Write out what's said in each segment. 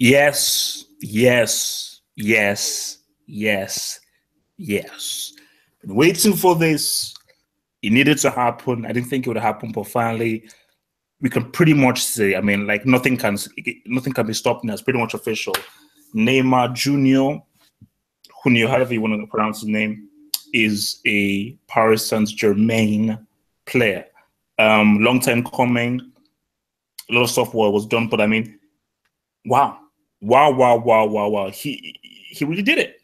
Yes, yes, yes, yes, yes. Been waiting for this. It needed to happen. I didn't think it would happen, but finally, we can pretty much say, I mean, like nothing can be stopped now. It's pretty much official. Neymar Jr., however you want to pronounce his name, is a Paris Saint-Germain player. Long time coming. A lot of software was done, but I mean, wow, wow, wow, wow, wow, wow. He really did it.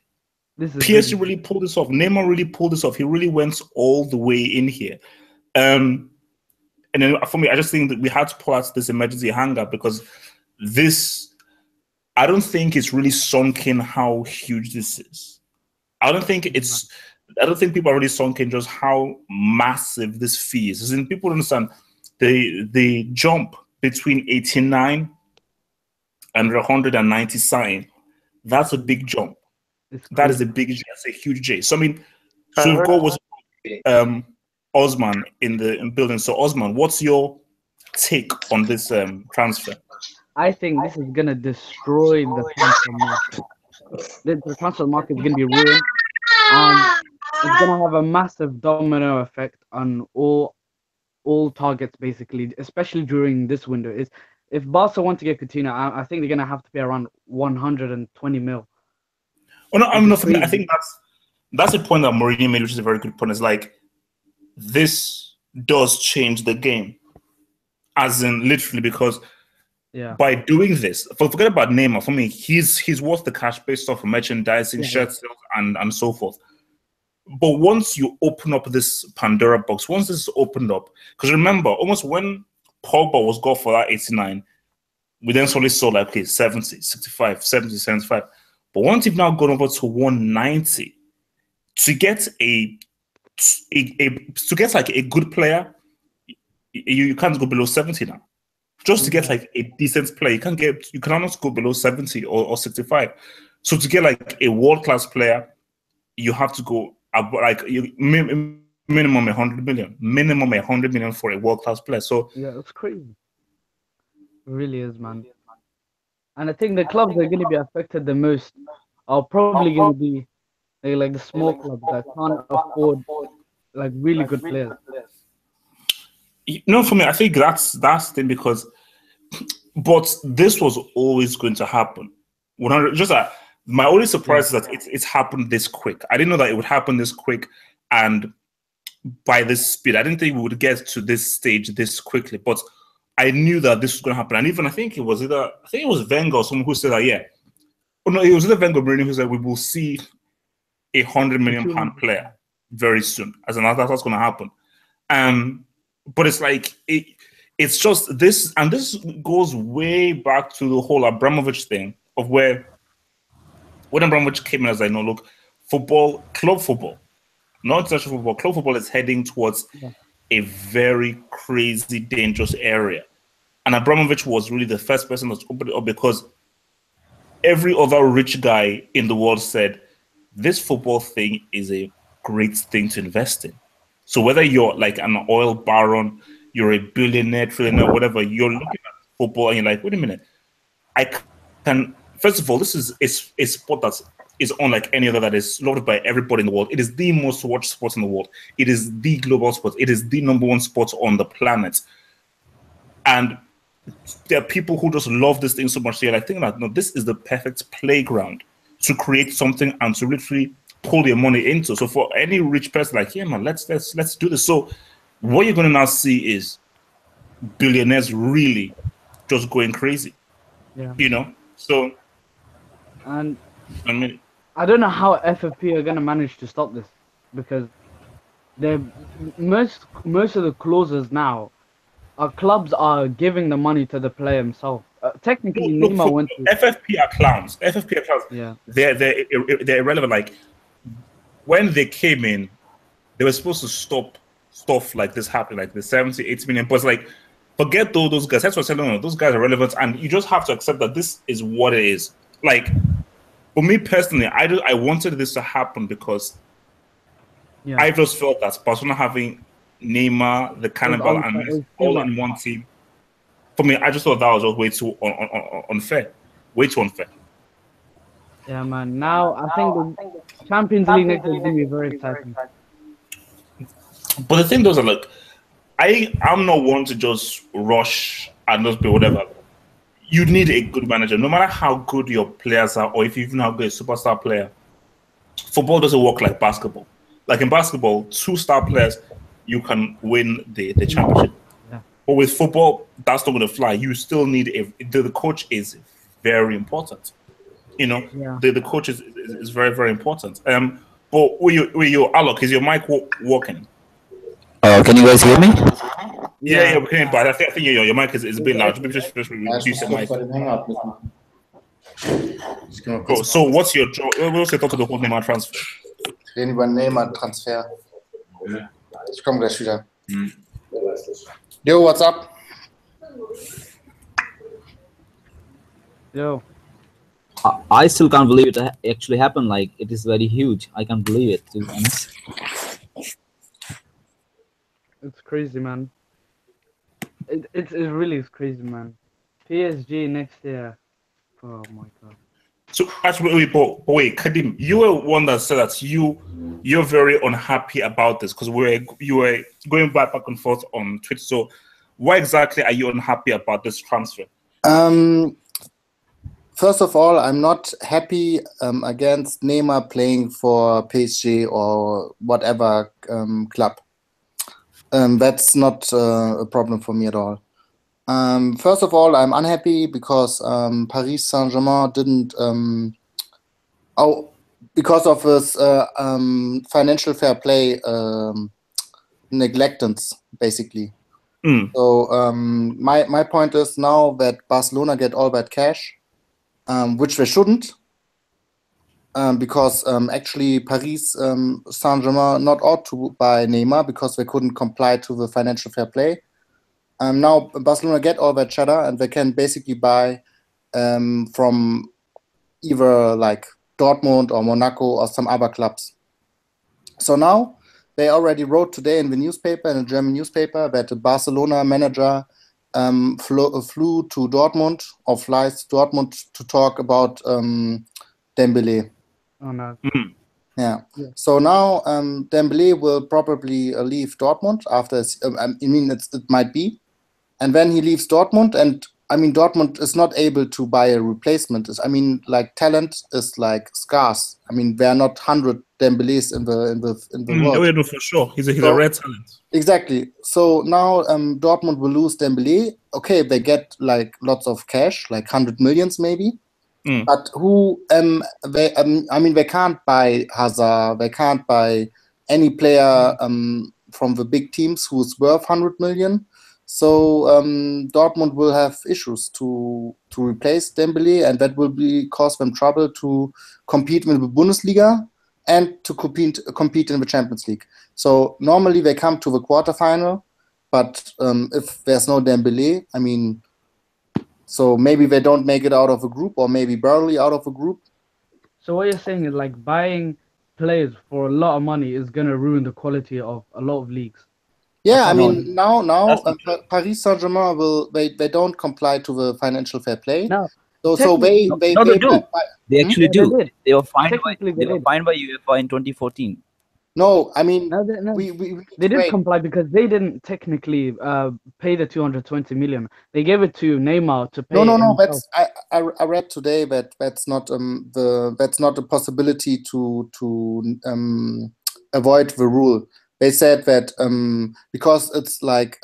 This is PSG really really pulled this off. Neymar really pulled this off. He really went all the way in here. Um, and then for me, I just think that we had to pull out this emergency hangout because this, I don't think it's really sunk in how huge this is. I don't think it's, I don't think people are really sunk in just how massive this fee is. As in, people understand the jump between 89 and 190 sign. That's a big jump. it's That is crazy. a big J. That's a huge J. So I mean, so we've got was um Osman in building. So Osman, what's your take on this transfer? I think this is gonna destroy the transfer market. The transfer market is gonna be ruined, and it's gonna have a massive domino effect on all targets basically, especially during this window. Is if Barca want to get Coutinho, I think they're gonna have to pay around 120 mil, Oh no, which I'm is not. For me, I crazy. think that's a point that Mourinho made, which is a very good point. It's like this does change the game, as in literally because Yeah, by doing this, forget about Neymar. For me, he's worth the cash based off of merchandising, yeah, yeah. shirt sales, and so forth. But once you open up this Pandora box, once this is opened up, because remember, almost when Pogba was got for that 89, we then suddenly saw like, okay, 70, 65, 70, 75. But once you've now gone over to 190, to get to get like a good player, you can't go below 70 now. Just to get Yeah. like a decent player, you can almost go below 70 or 65. So to get like a world-class player, you have to go like minimum 100 million, minimum 100 million for a world class player. So Yeah, it's crazy. It really is, man. And I think the clubs that are going to be affected the most are probably going to be like the small clubs that can't afford like really good players. no, for me, I think that's the thing because, but this was always going to happen. 100, just that my only Yeah, surprise is that it's happened this quick. I didn't know that it would happen this quick and by this speed. I didn't think we would get to this stage this quickly, but I knew that this was going to happen. And even I think it was Wenger or someone who said that, yeah. Oh no, it was either Wenger or Mourinho who said we will see a the £100 million 200. player very soon. As in that's what's going to happen. Um, but it's like it's just this, and this goes way back to the whole Abramovich thing of where when Abramovich came in as I know, look, football, club football, not international football, club football is heading towards Yeah, a very crazy, dangerous area. And Abramovich was really the first person that's opened it up because every other rich guy in the world said this football thing is a great thing to invest in. So whether you're like an oil baron, you're a billionaire, trillionaire, whatever, you're looking at football and you're like, wait a minute, I can. First of all, this is a sport that is unlike any other that is loved by everybody in the world. It is the most watched sport in the world. It is the global sport. It is the number one sport on the planet. And there are people who just love this thing so much. They're like thinking that no, this is the perfect playground to create something and to literally pull your money into. So for any rich person, like, yeah, man, let's do this. So what you're going to now see is billionaires really just going crazy, yeah. you know. So And I mean, I don't know how FFP are going to manage to stop this because they're most of the clauses now are clubs are giving the money to the player himself. Technically, look Neymar for went to FFP are clowns. FFP are clowns. yeah, They're irrelevant. Like when they came in, they were supposed to stop stuff like this happening, like the 70, 80 million. But it's like, forget those guys. That's what I'm saying. No, those guys are relevant, and you just have to accept that this is what it is. Like for me personally, I wanted this to happen because yeah. I just felt that Barcelona having Neymar, the It was Cannibal, unfair. and It Messi was too all much. in one team. For me, I just thought that was just way too unfair. way too unfair. Yeah, man. Now I think the Champions League next year is gonna be very exciting. But the thing doesn't look. I'm not one to just rush and just be whatever. You need a good manager, no matter how good your players are, or if you even have a superstar player. Football doesn't work like basketball. Like in basketball, 2 star players, you can win the championship. Yeah. But with football, that's not going to fly. You still need the coach is very important. You know, Yeah. the coach is very, very important. But with your Alok, is your mic working? Can you guys hear me? Yeah, we can. But I think your mic is a bit loud. Maybe just reduce your mic. Oh, so what's your thought of the whole Neymar transfer? Reden über Neymar-Transfer. Ich komme gleich wieder. Yo, what's up? Yo. I still can't believe it actually happened. Like, it is very huge. I can't believe it, to be honest. It's crazy, man. It really is crazy, man. PSG next year. Oh my god. So actually, wait, Kadim, you were one that said that you're very unhappy about this because you were going back and forth on Twitter. So why exactly are you unhappy about this transfer? First of all, I'm not happy against Neymar playing for PSG or whatever club. That's not a problem for me at all. First of all, I'm unhappy because Paris Saint-Germain didn't, because of his financial fair play neglectance, basically. So my point is now that Barcelona get all that cash, which they shouldn't, because actually Paris Saint-Germain not ought to buy Neymar because they couldn't comply to the financial fair play. Now Barcelona get all that cheddar and they can basically buy from either like Dortmund or Monaco or some other clubs. So now they already wrote today in the newspaper, in a German newspaper, that the Barcelona manager flew to Dortmund or flies to Dortmund to talk about Dembélé. Oh no. Yeah. So now Dembélé will probably leave Dortmund after. I mean, it might be, and then he leaves Dortmund, and I mean Dortmund is not able to buy a replacement. I mean, like talent is like scarce. I mean, there are not 100 Dembélés in the world. No, for sure. He's a rare talent. Exactly. So now Dortmund will lose Dembélé. Okay, they get like lots of cash, like 100 millions maybe. But who? I mean, they can't buy Hazard. They can't buy any player from the big teams who's worth 100 million. So Dortmund will have issues to replace Dembélé, and that will cause them trouble to compete in the Bundesliga and to compete in the Champions League. So normally they come to the quarterfinal, but if there's no Dembélé, I mean. So maybe they don't make it out of a group, or maybe barely out of a group. So what you're saying is like buying players for a lot of money is gonna ruin the quality of a lot of leagues. Yeah, I mean now Paris Saint-Germain they don't comply to the financial fair play. No. So they do. They actually do. They were fined by UEFA in 2014. No, I mean no. They didn't comply because they didn't technically pay the 220 million. They gave it to Neymar to pay. No. That's I read today that that's not a possibility to avoid the rule. They said that because it's like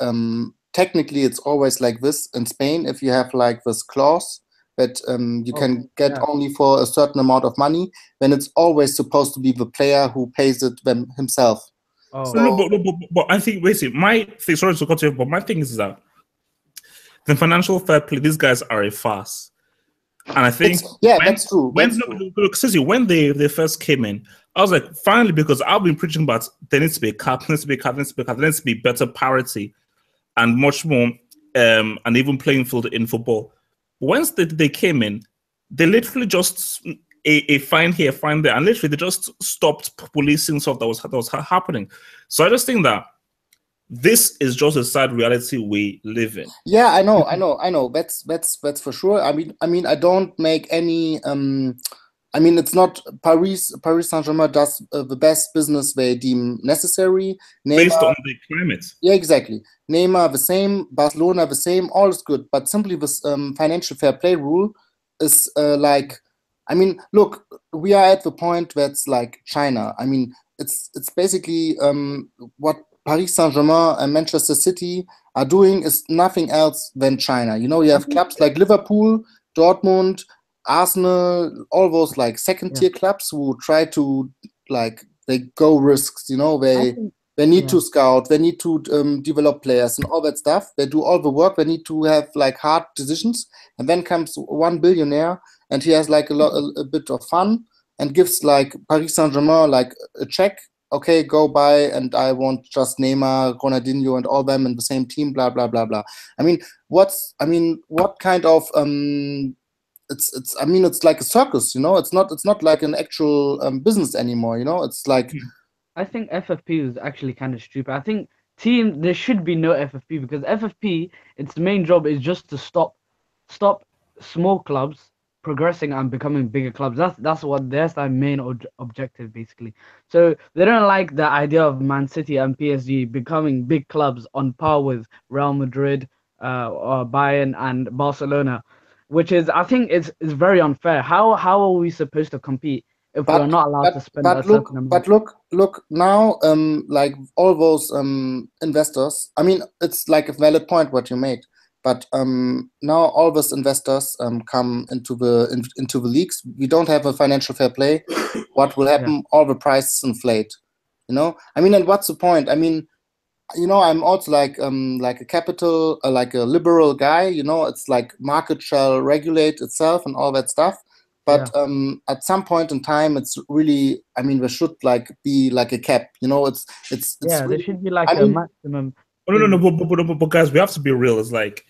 technically it's always like this in Spain. If you have like this clause that you can get only for a certain amount of money, then it's always supposed to be the player who pays it himself. Oh. So, but I think basically my thing. Sorry to cut you off, but my thing is that the financial fair play. These guys are a farce, and I think that's true. When they first came in, I was like, finally, because I've been preaching about there needs to be a cap, there needs to be better parity, and much more, and even playing field in football. Once they came in, they literally just a fine here, fine there, and literally they just stopped policing stuff that was happening. So I just think that this is just a sad reality we live in. Yeah, I know. That's for sure. I mean, I don't make any. I mean, it's not Paris Saint-Germain does the best business they deem necessary. Based on the climate. Yeah, exactly. Neymar the same, Barcelona the same, all is good. But simply this financial fair play rule is like, I mean, look, we are at the point that's like China. I mean, it's basically what Paris Saint-Germain and Manchester City are doing is nothing else than China. You know, you have clubs like Liverpool, Dortmund, Arsenal, all those like second-tier clubs who try to like they go risks. You know, they need to scout, they need to develop players and all that stuff. They do all the work. They need to have like hard decisions, and then comes one billionaire and he has like a bit of fun and gives like Paris Saint-Germain like a check. Okay, go buy, and I want just Neymar, Ronaldinho, and all them in the same team. Blah blah blah blah. I mean, what kind of it's I mean, it's like a circus, you know. It's not like an actual business anymore, you know. It's like I think FFP is actually kind of stupid. I think there should be no FFP because FFP, its main job is just to stop small clubs progressing and becoming bigger clubs. That's what their main objective basically. So they don't like the idea of Man City and PSG becoming big clubs on par with Real Madrid, or Bayern and Barcelona, which is, I think, is very unfair. How are we supposed to compete if we're not allowed to spend a certain amount? But look now, like all those investors. I mean, it's like a valid point what you made. But now all those investors come into the leagues. We don't have a financial fair play. What will happen? All the prices inflate. You know. I mean, and what's the point? I mean, you know, I'm also like a capital, like a liberal guy. You know, it's like market shall regulate itself and all that stuff. But at some point in time, it's really. I mean, there should like be like a cap. You know, it's really, there should be like a maximum. No, but guys, we have to be real. It's like,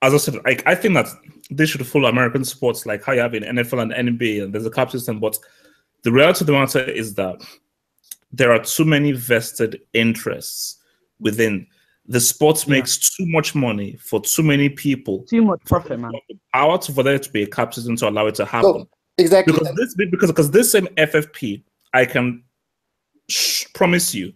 as I said, I think that they should follow American sports like how you have in NFL and NBA, and there's a cap system. But the reality of the matter is that there are too many vested interests within. The sports makes too much money for too many people. Too much profit, man. Power for there to be a cap system to allow it to happen. So, exactly. Because this same FFP, I can promise you,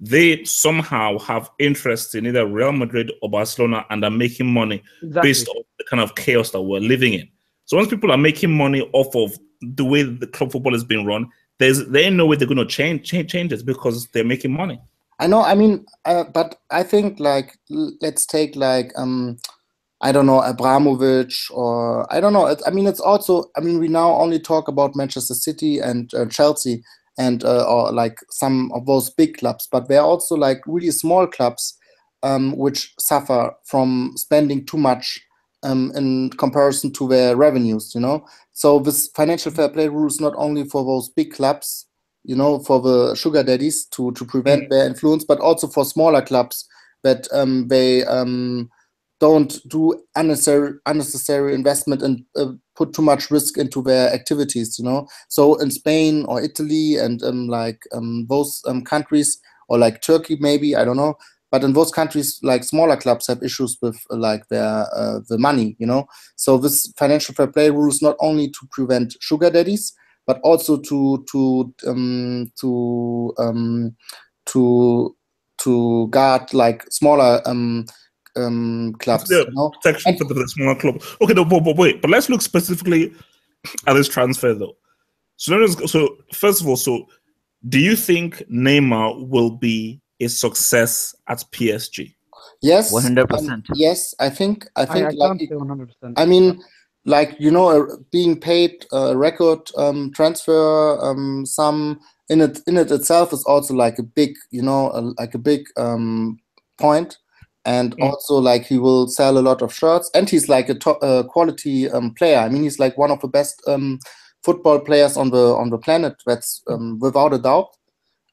they somehow have interest in either Real Madrid or Barcelona and are making money based on the kind of chaos that we're living in. So once people are making money off of the way the club football is being run, there ain't no way they're going to change it because they're making money. I know. I mean, but I think like let's take like I don't know, Abramovich, or I don't know. I mean, it's also. I mean, we now only talk about Manchester City and Chelsea and or like some of those big clubs, but there are also like really small clubs which suffer from spending too much in comparison to their revenues. You know, so this financial fair play rule is not only for those big clubs, you know, for the sugar daddies to prevent their influence, but also for smaller clubs that they don't do unnecessary investment and put too much risk into their activities, you know. So in Spain or Italy and like those countries, or like Turkey maybe, I don't know, but in those countries, like smaller clubs have issues with like their the money, you know. So this financial fair play rule is not only to prevent sugar daddies, but also to guard like smaller clubs. Yeah, you know? Protection for the smaller club. Okay, no, but wait. But let's look specifically at this transfer, though. So first of all, do you think Neymar will be a success at PSG? Yes, 100%. Yes, I think I like can't say 100%. I mean, like, you know, being paid a record transfer sum in it itself is also like a big, you know, like a big point. And also, like, he will sell a lot of shirts, and he's like a top quality player. I mean, he's like one of the best football players on the planet. That's without a doubt.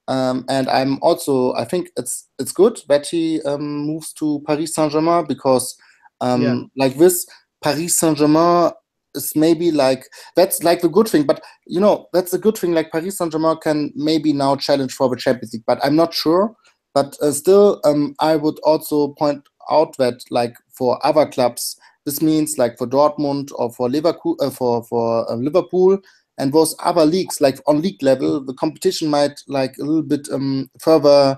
And I think it's good that he moves to Paris Saint-Germain, because like this, Paris Saint-Germain is maybe like, that's like the good thing. But you know, that's a good thing. Like Paris Saint-Germain can maybe now challenge for the Champions League, but I'm not sure. But still, I would also point out that, like, for other clubs, this means, like, for Dortmund or for Liverpool, Liverpool and those other leagues, like on league level, the competition might, like, a little bit further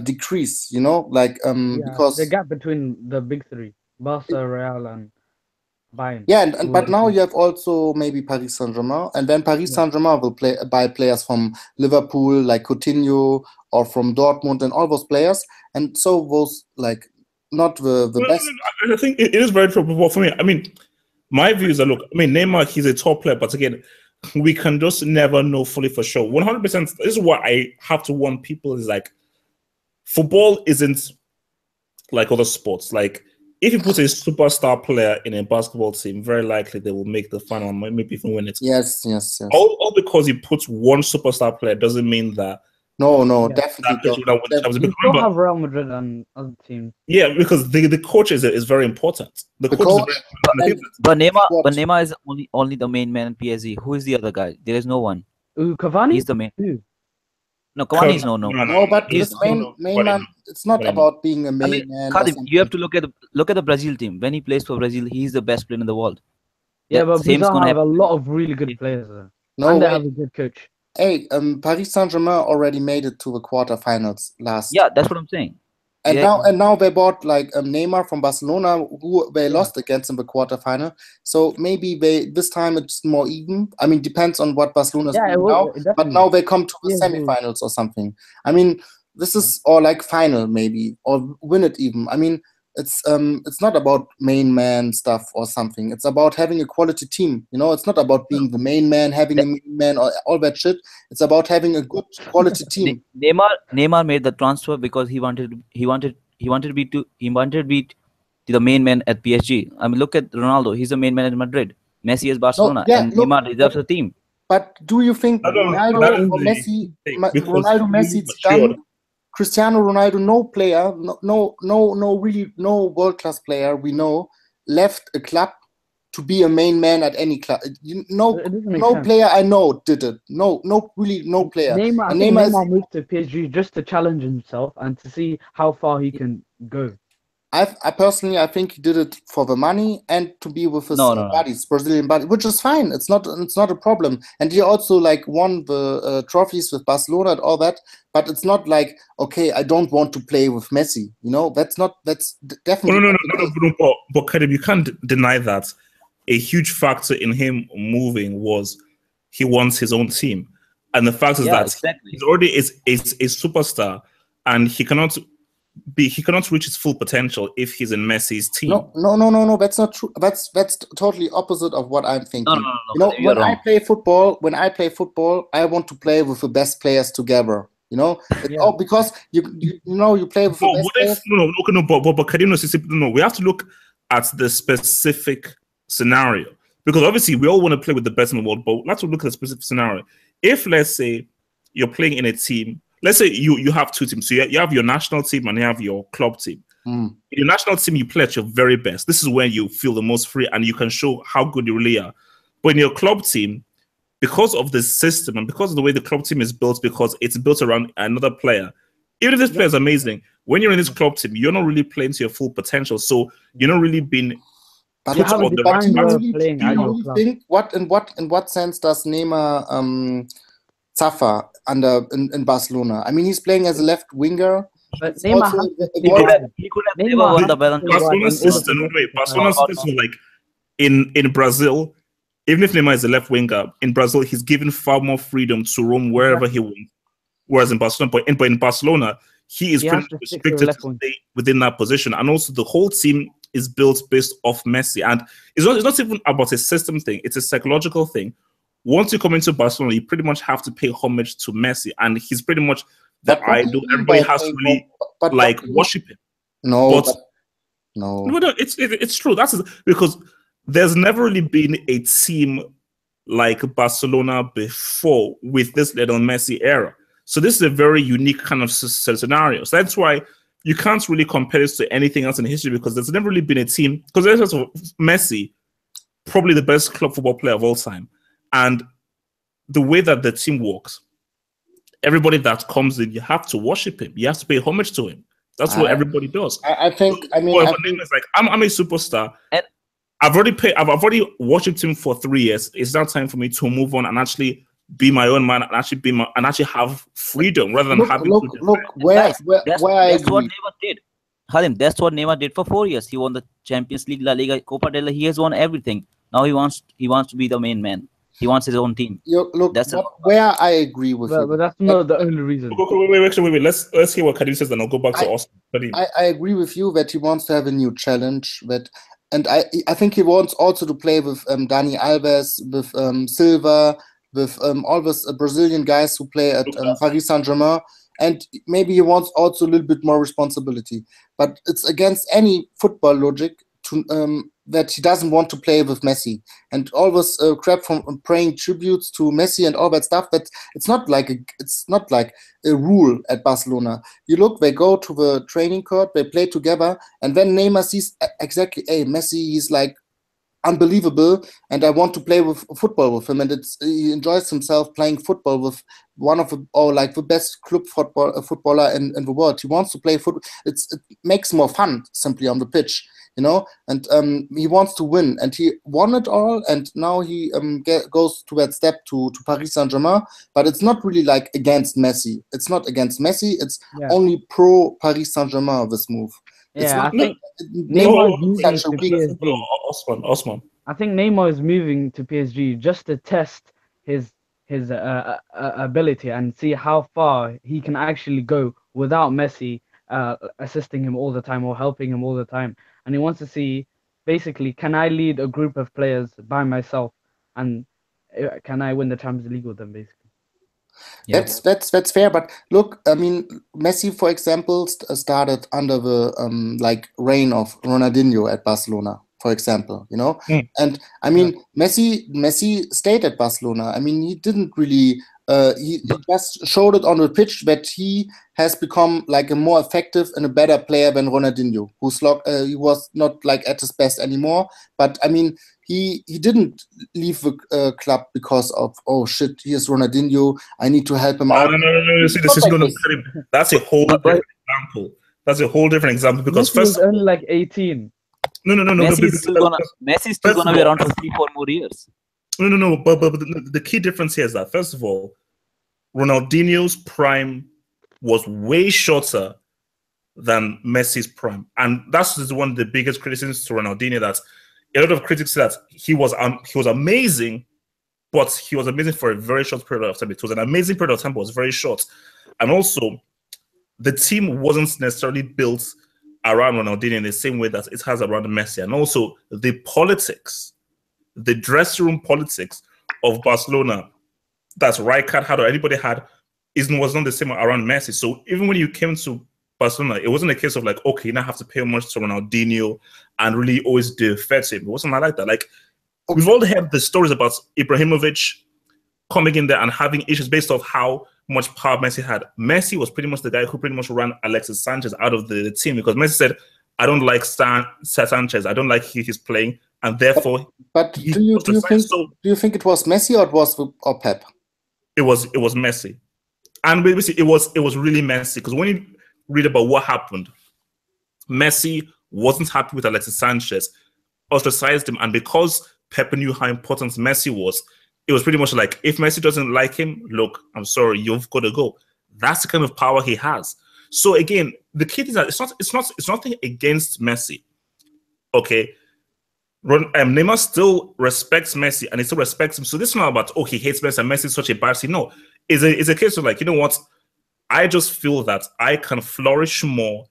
decrease. You know, like because the gap between the big three, Barca, Real, and Bayern. yeah, but now you have also maybe Paris Saint-Germain, and then Paris Saint-Germain will buy players from Liverpool, like Coutinho, or from Dortmund, and all those players, and so those, like, not the best. I think it is very true. But for me, I mean, my views are, look, I mean, Neymar, he's a top player, but again, we can just never know fully for sure. 100%. This is what I have to warn people: is like, football isn't like other sports. Like, if you put a superstar player in a basketball team, very likely they will make the final and maybe even win it. Yes. All because you put one superstar player doesn't mean that. No, definitely. You still have Real Madrid and other teams. Yeah, because the coach is very important. The coach is very important. But Neymar is only the main man in PSG. Who is the other guy? There is no one. Cavani? He's the main. Who? No, Cavani is no. No, but this main man, it's not about being a main man. Kadim, you have to look at the Brazil team. When he plays for Brazil, he's the best player in the world. Yeah, but Brazil have a lot of really good players there. And they have a good coach. Hey, Paris Saint-Germain already made it to the quarterfinals last. Yeah, that's what I'm saying. And now they bought, like, Neymar from Barcelona, who they lost against in the quarterfinal. So maybe this time it's more even. I mean, depends on what Barcelona's doing now. But now they come to the semifinals or something. I mean, this is, or like final maybe, or win it even. I mean, it's not about main man stuff or something. It's about having a quality team. You know, it's not about being the main man, having a main man, or all that shit. It's about having a good quality team. Neymar made the transfer because he wanted to be the main man at PSG. I mean, look at Ronaldo. He's the main man at Madrid. Messi is Barcelona, and Neymar deserves a team. But do you think Ronaldo or Messi, it's done? Cristiano Ronaldo, no world-class player we know left a club to be a main man at any club. No player I know did it. No player. Neymar moved to PSG just to challenge himself and to see how far he can go. I personally, I think he did it for the money and to be with his buddies, Brazilian buddies, which is fine. It's not a problem. And he also, like, won the trophies with Barcelona and all that. But it's not like, okay, I don't want to play with Messi. You know, that's definitely no. But Kadim, you can't deny that a huge factor in him moving was he wants his own team, and the fact is that he's already is a superstar, and he cannot reach his full potential if he's in Messi's team. No, that's not true. That's totally opposite of what I'm thinking. No. You know, when I play football, I want to play with the best players together. You know, because you play with the best players. But Kadino, we have to look at the specific scenario, because obviously we all want to play with the best in the world, but let's look at the specific scenario. If, let's say, you're playing in a team, let's say you have two teams. So you have your national team and you have your club team. In your national team, you play at your very best. This is when you feel the most free and you can show how good you really are. But in your club team, because of the system and because of the way the club team is built, because it's built around another player, even if this player is amazing, when you're in this club team, you're not really playing to your full potential. So you're not really being But in what sense does Neymar suffer in Barcelona? I mean, he's playing as a left winger. But Neymar he could have never won the Ballon d'Or. Barcelona's system, like in Brazil, even if Neymar is a left winger, in Brazil he's given far more freedom to roam wherever he wants. Whereas in Barcelona, he is pretty much restricted to stay within that position, and also the whole team is built based off Messi. And it's not even about a system thing; it's a psychological thing. Once you come into Barcelona, you pretty much have to pay homage to Messi, and he's pretty much the idol. Everybody has to really worship him. No, it's true. That's because there's never really been a team like Barcelona before with this Lionel Messi era. So this is a very unique kind of scenario. So that's why you can't really compare this to anything else in history, because there's never really been a team. Because there's also Messi, probably the best club football player of all time, and the way that the team works, everybody that comes in, you have to worship him. You have to pay homage to him. That's what everybody does. I think. So, I mean, it's like I'm a superstar. And I've already worshipped him for 3 years. It's now time for me to move on and actually be my own man and actually have freedom rather than having to that's what Neymar did. Halim, that's what Neymar did for 4 years. He won the Champions League, La Liga, Copa del Rey. He has won everything. Now he wants to be the main man. He wants his own team. Where I agree with you. But that's not the only reason. Wait. Let's hear what Kadim says, and I'll go back to Austin. I agree with you that he wants to have a new challenge. And I think he wants also to play with Dani Alves, with Silva, with all those Brazilian guys who play at Paris Saint-Germain. And maybe he wants also a little bit more responsibility. But it's against any football logic that he doesn't want to play with Messi. And all this crap from paying tributes to Messi and all that stuff, that it's not like a rule at Barcelona. You look, they go to the training court, they play together, and then Neymar sees exactly, hey, Messi, he's like unbelievable, and I want to play football with him, and he enjoys himself playing football with one of the best club footballer in the world. He wants to play football. It makes more fun simply on the pitch, and he wants to win, and he won it all, and now he goes to that step to Paris Saint-Germain, but it's not really like against Messi. It's not against Messi. It's only pro Paris Saint-Germain, this move. Yeah, I think Neymar is moving to PSG. Osman. I think Neymar is moving to PSG just to test his ability and see how far he can actually go without Messi assisting him all the time or helping him all the time. And he wants to see, basically, can I lead a group of players by myself, and can I win the Champions League with them, basically? Yeah. That's fair, but look, I mean, Messi, for example, started under the reign of Ronaldinho at Barcelona, for example, and I mean, Messi stayed at Barcelona. I mean, he didn't really. He just showed it on the pitch that he has become like a more effective and a better player than Ronaldinho, he was not like at his best anymore. But I mean, he didn't leave the club because of, oh shit, here's Ronaldinho, I need to help him out. No. See, that's a whole different example. That's a whole different example because Messi was only like 18. No. Messi's still gonna be around for 3-4 more years. No. But the key difference here is that, first of all, Ronaldinho's prime was way shorter than Messi's prime, and that's one of the biggest criticisms to Ronaldinho. That a lot of critics say that he was amazing, but he was amazing for a very short period of time. It was an amazing period of time, but it was very short, and also the team wasn't necessarily built around Ronaldinho in the same way that it has around Messi, and also the politics. The dressing room politics of Barcelona that Rijkaard had or anybody had was not the same around Messi. So even when you came to Barcelona, it wasn't a case of like, okay, you now have to pay homage to Ronaldinho and really always defend him. It wasn't like that. Like, we've all heard the stories about Ibrahimovic coming in there and having issues based off how much power Messi had. Messi was pretty much the guy who pretty much ran Alexis Sanchez out of the team because Messi said, I don't like Sanchez. I don't like he's playing. And therefore, but do you think it was Messi or Pep? It was Messi, and basically it was really Messi because when you read about what happened, Messi wasn't happy with Alexis Sanchez, ostracized him, and because Pep knew how important Messi was, it was pretty much like, if Messi doesn't like him, look, I'm sorry, you've got to go. That's the kind of power he has. So again, the key is that it's nothing against Messi, okay. Neymar still respects Messi and he still respects him. So this is not about, oh, he hates Messi and Messi is such a bad thing. No, it's a case of like, you know what? I just feel that I can flourish more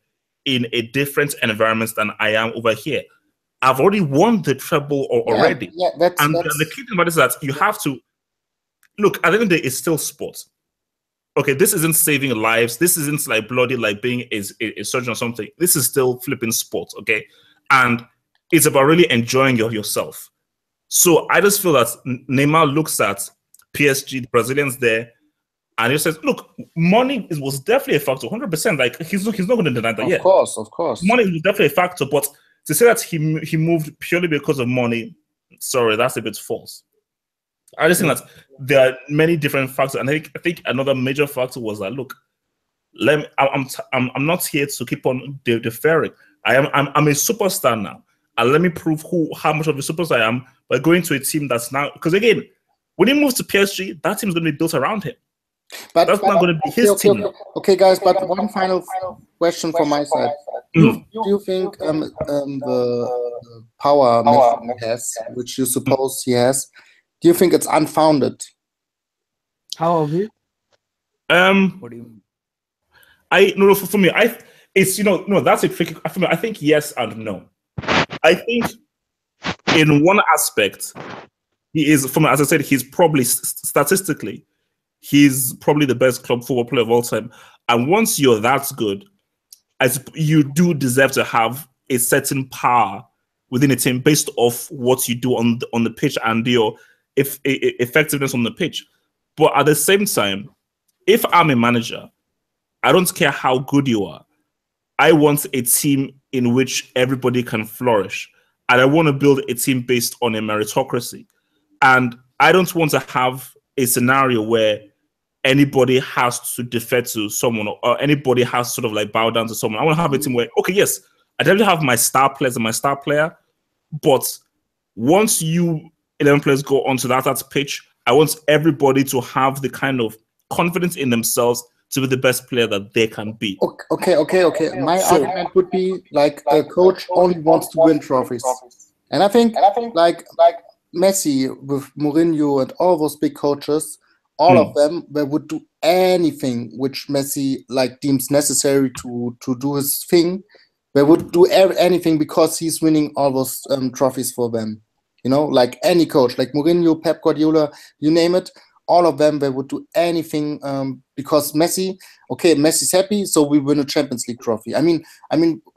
in a different environment than I am over here. I've already won the treble already. Yeah, the key thing about this is that you have to look, at the end of the day, it's still sport. Okay, this isn't saving lives. This isn't like bloody, like being a surgeon or something. This is still flipping sport, okay? And it's about really enjoying yourself. So I just feel that Neymar looks at PSG, the Brazilians there, and he says, look, money was definitely a factor, 100%. Like, he's not going to deny that yet. Of course. Money was definitely a factor, but to say that he moved purely because of money, sorry, that's a bit false. I just think that there are many different factors, and I think another major factor was that look, I'm not here to keep on deferring. I'm a superstar now, and let me prove how much of a superstar I am by going to a team that's now, because again, when he moves to PSG, that team's going to be built around him. But that's not going to be his team now. Okay, guys, but one final question from my side. Do you think the power Messi has, which you suppose he has, do you think it's unfounded? How of it? What do you mean? No, for me, it's no, that's a tricky. For me, I think yes and no. I think in one aspect, he is, for me, as I said, he's probably statistically, he's probably the best club football player of all time. And once you're that good, you do deserve to have a certain power within a team based off what you do on the pitch and your effectiveness on the pitch. But at the same time, if I'm a manager, I don't care how good you are. I want a team in which everybody can flourish. And I want to build a team based on a meritocracy. And I don't want to have a scenario where anybody has to defer to someone or anybody has to sort of like bow down to someone. I want to have a team where, okay, yes, I definitely have my star players and my star player, but once you 11 players go onto that pitch, I want everybody to have the kind of confidence in themselves to be the best player that they can be. Okay. My argument would be like a coach only wants to win trophies. And I think like Messi with Mourinho and all those big coaches, all of them, they would do anything which Messi like deems necessary to do his thing. They would do anything because he's winning all those trophies for them. You know, like any coach, like Mourinho, Pep Guardiola, you name it, all of them, they would do anything because Messi's happy, so we win a Champions League trophy. I mean,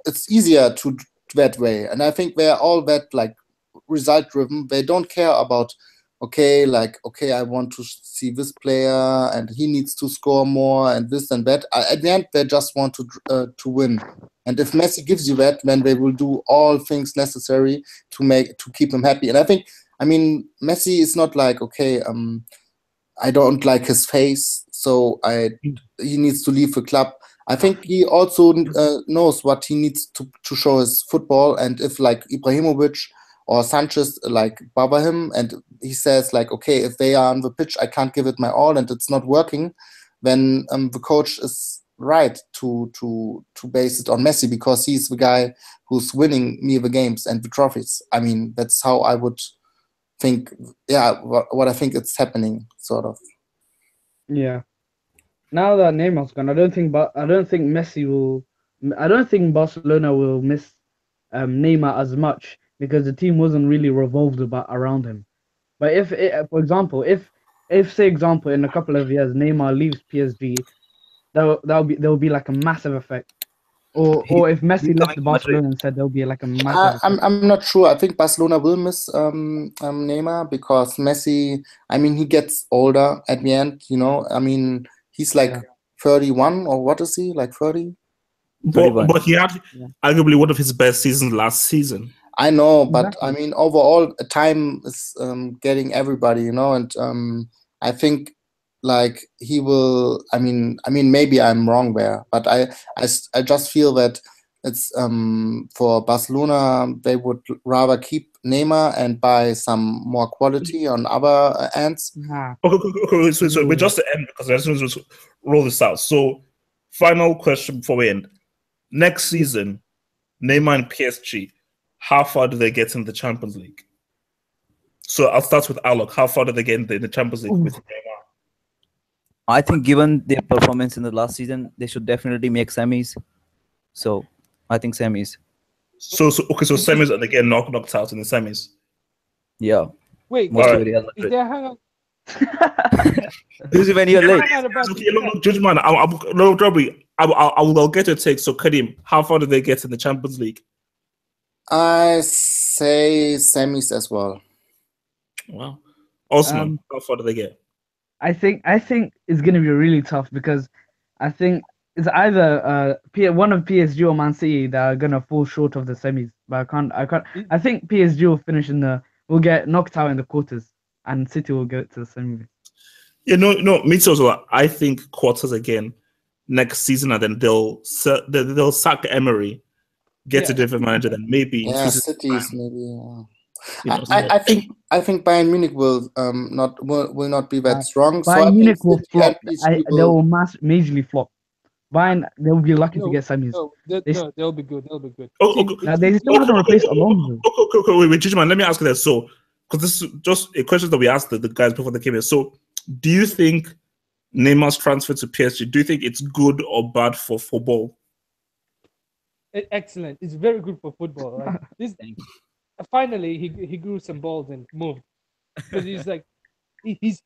it's easier to that way, and I think they're all that like result driven. They don't care about I want to see this player and he needs to score more and this and that. At the end, they just want to win. And if Messi gives you that, then they will do all things necessary to keep him happy. And I mean, Messi is not like I don't like his face, so he needs to leave the club. I think he also knows what he needs to show his football. And if like Ibrahimovic or Sanchez like bother him and he says like, okay, if they are on the pitch, I can't give it my all and it's not working, then the coach is right to base it on Messi because he's the guy who's winning me the games and the trophies. I mean, that's how I would think, what I think it's happening, sort of. Yeah. Now that Neymar's gone, I don't think Messi will. I don't think Barcelona will miss Neymar as much because the team wasn't really revolved around him. But for example, if say example in a couple of years Neymar leaves PSG, there will be like a massive effect. Or if Messi left Barcelona and said there'll be like a massive. I'm not sure. I think Barcelona will miss Neymar because Messi. I mean, he gets older at the end. You know, I mean, he's like 31 or what is he like 30? But he had arguably one of his best seasons last season. I know, but I mean, overall, time is getting everybody. You know, and I think. Like he will. I mean, maybe I'm wrong there, but I just feel that it's for Barcelona they would rather keep Neymar and buy some more quality on other ends. Okay. So we're just to end because I just want to roll this out. So, final question before we end: next season, Neymar and PSG, how far do they get in the Champions League? So I'll start with Alok. How far do they get in the Champions League with Neymar? I think given their performance in the last season, they should definitely make semis. So I think semis. So semis and they get knocked out in the semis. Yeah. Wait, is there Hangout? This is when you're late. Okay, judge man, I'll get your take. So Karim, how far do they get in the Champions League? I say semis as well. Wow. Osman, how far do they get? I think it's gonna be really tough because I think it's either one of PSG or Man City that are gonna fall short of the semis. But I can't. I think PSG will finish will get knocked out in the quarters. and City will get to the semi. Yeah, no, me too. So I think quarters again next season, and then they'll sack Emery, get a different manager, then maybe in cities maybe. You know, I think Bayern Munich will not be that strong. So Bayern I Munich think will City flop. and PSG They will majorly flop. Bayern, they'll be lucky to get semis. They'll be good. They'll be good. They still haven't replaced Alonso. Okay, wait, Chichman, let me ask you that. So, because this is just a question that we asked the guys before they came here. So, do you think Neymar's transfer to PSG, do you think it's good or bad for football? Excellent. It's very good for football. Right? Finally, he grew some balls and moved, because he's like he's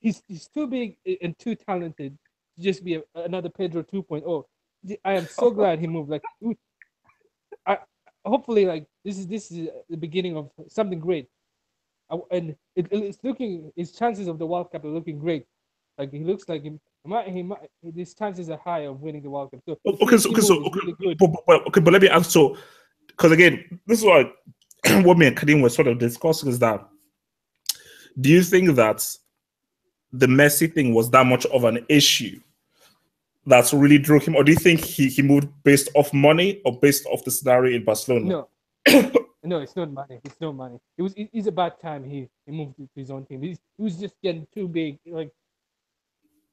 too big and too talented to just be another Pedro 2.0. I am so glad he moved. Like, hopefully, like this is the beginning of something great, and it's looking, his chances of the World Cup are looking great. Like, he looks like he might his chances are high of winning the World Cup. So really good. But let me ask, so because again, this is what me and Kadim were sort of discussing, is that, do you think that the Messi thing was that much of an issue that's really drew him, or do you think he moved based off money or based off the scenario in Barcelona? No, no, it's not money. It's not money. It's a bad time he moved to his own team. He was just getting too big. Like,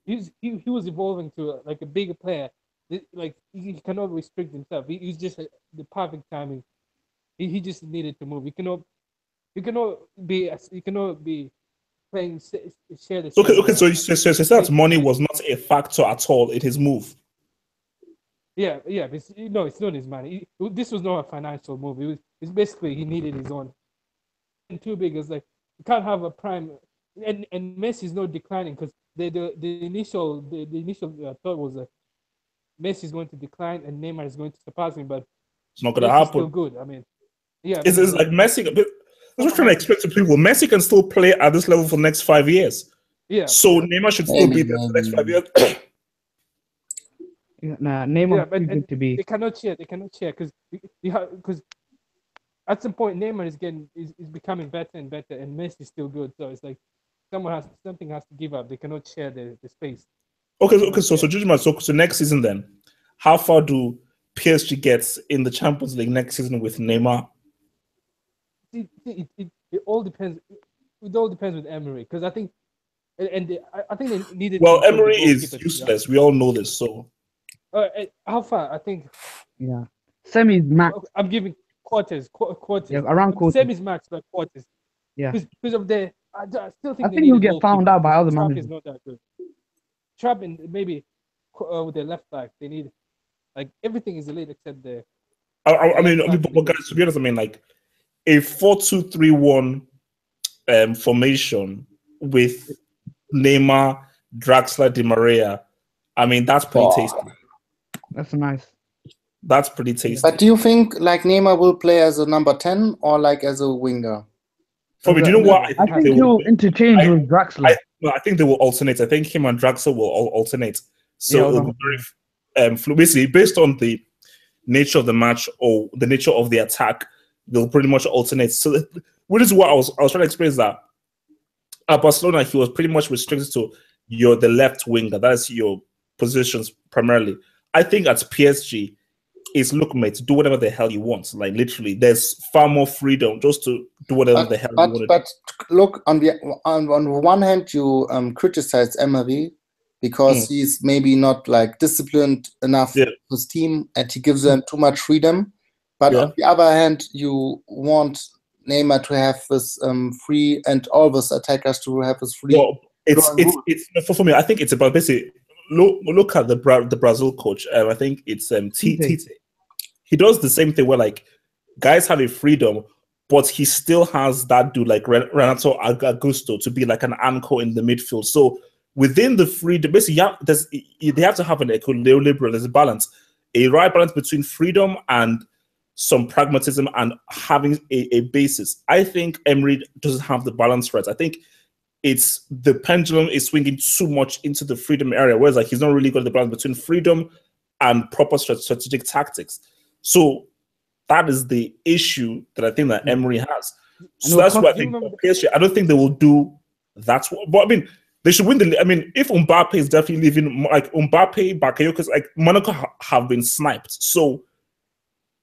he was evolving to like a bigger player. Like, he cannot restrict himself. He was just the perfect timing. He just needed to move. You cannot be playing share the same. Okay. So that money was not a factor at all in his move. Yeah. No, it's not his money. This was not a financial move. It's basically he needed his own. And too big is like, you can't have a prime. And Messi is not declining, because the initial thought was that Messi is going to decline and Neymar is going to surpass him, but it's not going to happen. Still good. I mean, yeah. It's like Messi. I was trying to explain to people, Messi can still play at this level for the next 5 years. Yeah. So Neymar should still be there for the next 5 years. Neymar is good to be. They cannot share because at some point Neymar is becoming better and better, and Messi is still good. So it's like something has to give up. They cannot share the space. Okay. So judgment. So next season then, how far do PSG get in the Champions League next season with Neymar? It all depends. It all depends with Emery, because I think, I think they needed. Well, Emery is useless. We all know this. So, how far? I think. Yeah, semis max. I'm giving quarters. Yeah, around quarters. Semis max, but quarters. Yeah. Because of the, I still think. I think you'll get found out by other managers. Is not that good. Trapp and maybe with their left back, they need, like, everything is elite except the. I mean, but guys, to be honest, I mean, like, a 4-2-3-1 formation with Neymar, Draxler, Di Maria. I mean, that's pretty tasty. That's nice. That's pretty tasty. But do you think like Neymar will play as a number 10 or like as a winger? For me, do you know what? I think he'll interchange with Draxler. I think they will alternate. I think him and Draxler will alternate. So it'll be very basically based on the nature of the match or the nature of the attack, they'll pretty much alternate. So which is what I was trying to explain, is that at Barcelona he was pretty much restricted to the left winger. That is your positions primarily. I think at PSG, it's look, mate, do whatever the hell you want. Like, literally, there's far more freedom just to do whatever the hell you want to do. But look, on one hand, you criticize Emery because he's maybe not like disciplined enough with his team and he gives them too much freedom. But on the other hand, you want Neymar to have this free, and all those attackers to have this free. Well, it's for me. I think it's about basically look at the Brazil coach. I think it's Tite. He does the same thing where like guys have a freedom, but he still has that dude like Renato Augusto to be like an anchor in the midfield. So within the freedom, basically, they have to have an equilibrium. There's a balance, a right balance between freedom and some pragmatism and having a basis. I think Emery doesn't have the balance right. I think it's the pendulum is swinging too much into the freedom area, whereas like he's not really got the balance between freedom and proper strategic tactics. So that is the issue that I think that Emery has. So that's why I think PSG, I don't think they will do That's what. But I mean, they should win the. I mean, if Mbappe is definitely leaving, like Mbappe, Bakayoko, like Monaco have been sniped, so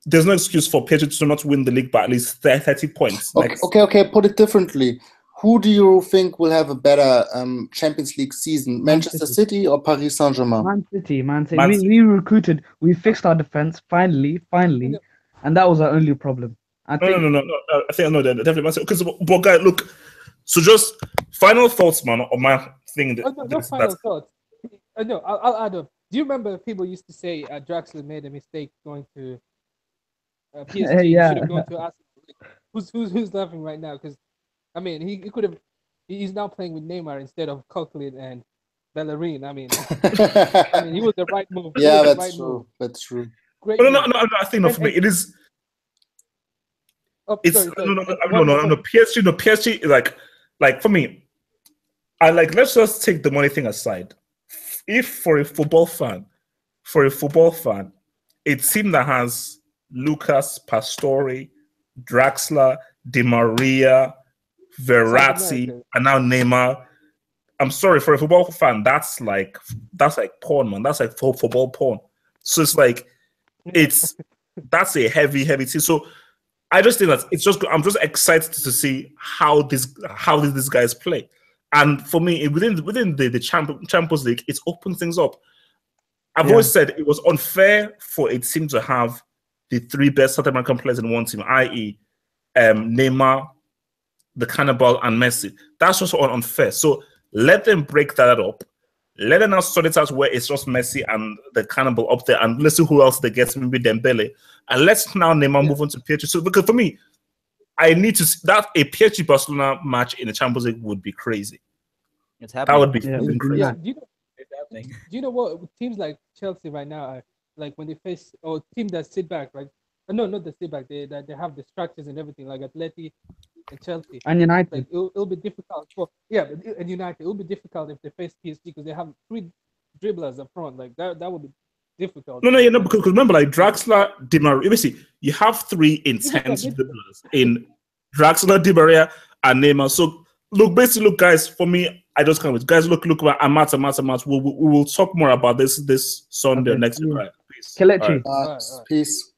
there's no excuse for PSG to not win the league by at least 30 points. Okay. Put it differently. Who do you think will have a better Champions League season? Manchester City or Paris Saint-Germain? Man City. We recruited. We fixed our defense finally, and that was our only problem. No. I think no, definitely Man City. Because, but guys, look. So just final thoughts, man, on my thing. No final thoughts. No, I'll add up. Do you remember people used to say Draxler made a mistake going to PSG? Yeah. He should have gone to Arsenal. Who's laughing right now? Because I mean, he could have. He's now playing with Neymar instead of Coquelin and Bellerin. I mean, he was the right move. Yeah, that's true. That's true. Great. No. I think not for me. It is. Oh, it's sorry. No. PSG is like for me. I like. Let's just take the money thing aside. If for a football fan, a team that has Lucas, Pastore, Draxler, Di Maria, Verratti, and now Neymar. I'm sorry, for a football fan, that's like porn, man. That's like football porn. So it's like that's a heavy team. So I just think that I'm just excited to see how these guys play. And for me, within the Champions League, it's opened things up. I've always said it was unfair for a team to have the three best South American players in one team, i.e., Neymar, the Cannibal, and Messi. That's just unfair. So let them break that up. Let them now sort it out where it's just Messi and the Cannibal up there, and let's see who else they get, maybe Dembele. And let's now Neymar move on to PSG. So because for me, I need to see that a PSG Barcelona match in the Champions League would be crazy. It's happening. That would be crazy. Yeah, do you know what teams like Chelsea right now are like when they face teams that sit back, like no, not the sit back. They have the structures and everything, like Atleti and Chelsea and United. Like it'll be difficult. And United, it'll be difficult if they face PSG because they have three dribblers up front. Like that would be difficult. No, because remember, like Draxler, Di Maria. Basically, you have three intense dribblers in Draxler, Di Maria, and Neymar. So look, guys. For me, I just can't wait. Guys, look, Amat. We will talk more about this Sunday next week. Right? Peace. Kelechi. Peace.